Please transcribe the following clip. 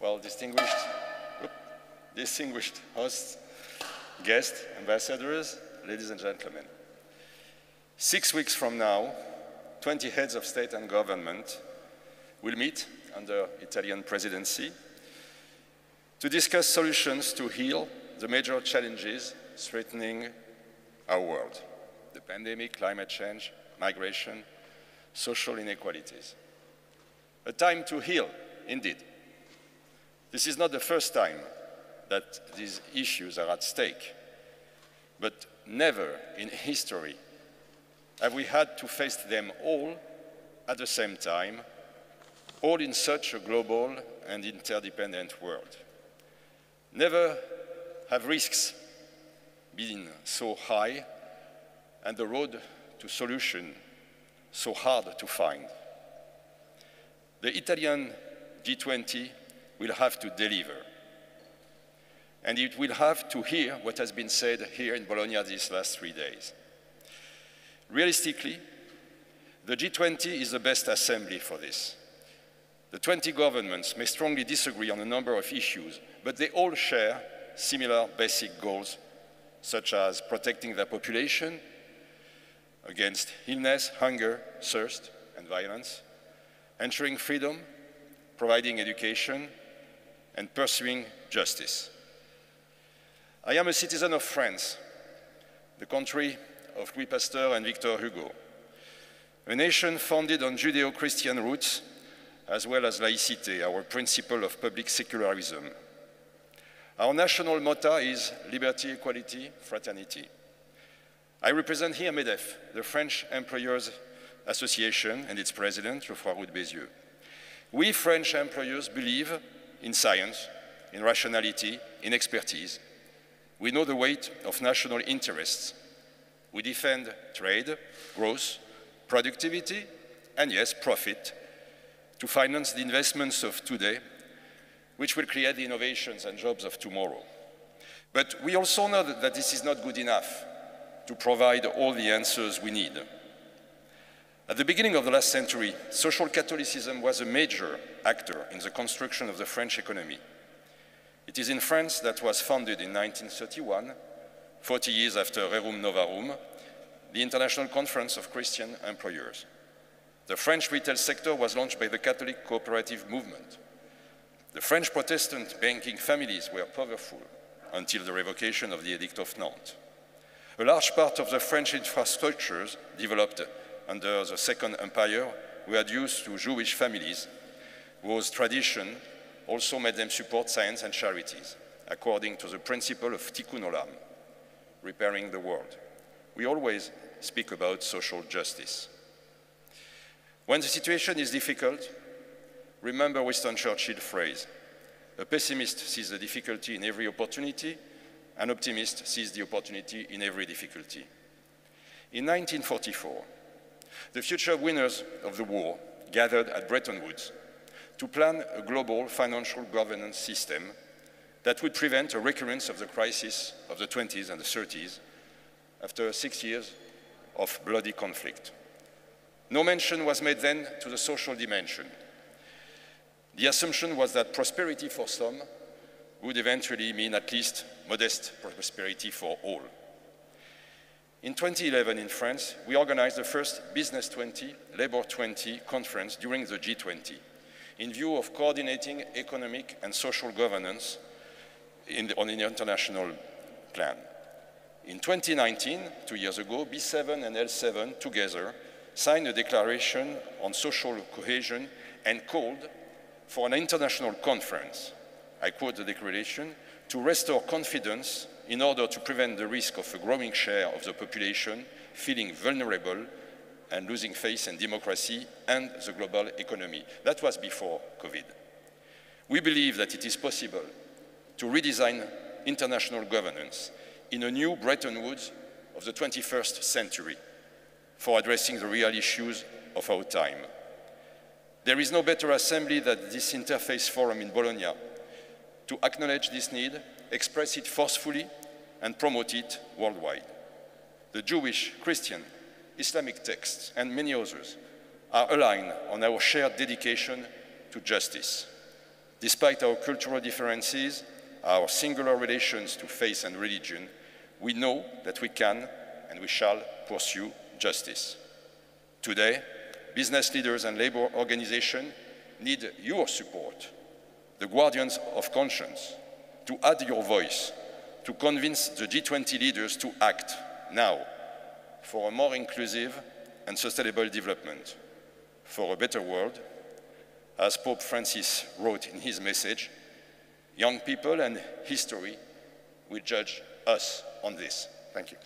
well, distinguished hosts, guests, ambassadors, ladies and gentlemen. 6 weeks from now, 20 heads of state and government will meet under Italian presidency to discuss solutions to heal the major challenges threatening our world: the pandemic, climate change, migration, social inequalities. A time to heal, indeed. This is not the first time that these issues are at stake, but never in history have we had to face them all at the same time, all in such a global and interdependent world. Never have risks been so high and the road to solution so hard to find. The Italian G20 will have to deliver. And it will have to hear what has been said here in Bologna these last 3 days. Realistically, the G20 is the best assembly for this. The 20 governments may strongly disagree on a number of issues, but they all share similar basic goals, such as protecting their population against illness, hunger, thirst, and violence, ensuring freedom, providing education, and pursuing justice. I am a citizen of France, the country of Louis Pasteur and Victor Hugo, a nation founded on Judeo-Christian roots, as well as laïcité, our principle of public secularism. Our national motto is liberty, equality, fraternity. I represent here MEDEF, the French Employers Association, and its president, Geoffroy Roux de Bézieux. We French employers believe in science, in rationality, in expertise. We know the weight of national interests. We defend trade, growth, productivity, and yes, profit, to finance the investments of today, which will create the innovations and jobs of tomorrow. But we also know that this is not good enough to provide all the answers we need. At the beginning of the last century, social Catholicism was a major actor in the construction of the French economy. It is in France that was founded in 1931, 40 years after Rerum Novarum, the International Conference of Christian Employers. The French retail sector was launched by the Catholic cooperative movement. The French Protestant banking families were powerful until the revocation of the Edict of Nantes. A large part of the French infrastructures developed under the Second Empire were due to Jewish families, whose tradition also made them support science and charities, according to the principle of tikkun olam, repairing the world. We always speak about social justice. When the situation is difficult, remember Winston Churchill's phrase: a pessimist sees the difficulty in every opportunity, an optimist sees the opportunity in every difficulty. In 1944, the future winners of the war gathered at Bretton Woods to plan a global financial governance system that would prevent a recurrence of the crisis of the 20s and the 30s after 6 years of bloody conflict. No mention was made then to the social dimension. The assumption was that prosperity for some would eventually mean at least modest prosperity for all. In 2011 in France, we organized the first Business 20, Labor 20 conference during the G20 in view of coordinating economic and social governance on an international plan. In 2019, 2 years ago, B7 and L7 together signed a declaration on social cohesion and called for an international conference, I quote the declaration, to restore confidence in order to prevent the risk of a growing share of the population feeling vulnerable and losing faith in democracy and the global economy. That was before COVID. We believe that it is possible to redesign international governance in a new Bretton Woods of the 21st century for addressing the real issues of our time. There is no better assembly than this Interfaith Forum in Bologna to acknowledge this need, express it forcefully, and promote it worldwide. The Jewish, Christian, Islamic texts, and many others are aligned on our shared dedication to justice. Despite our cultural differences, our singular relations to faith and religion, we know that we can and we shall pursue justice. Today, business leaders and labor organizations need your support, the guardians of conscience, to add your voice, to convince the G20 leaders to act now for a more inclusive and sustainable development, for a better world. As Pope Francis wrote in his message, young people and history will judge us on this. Thank you.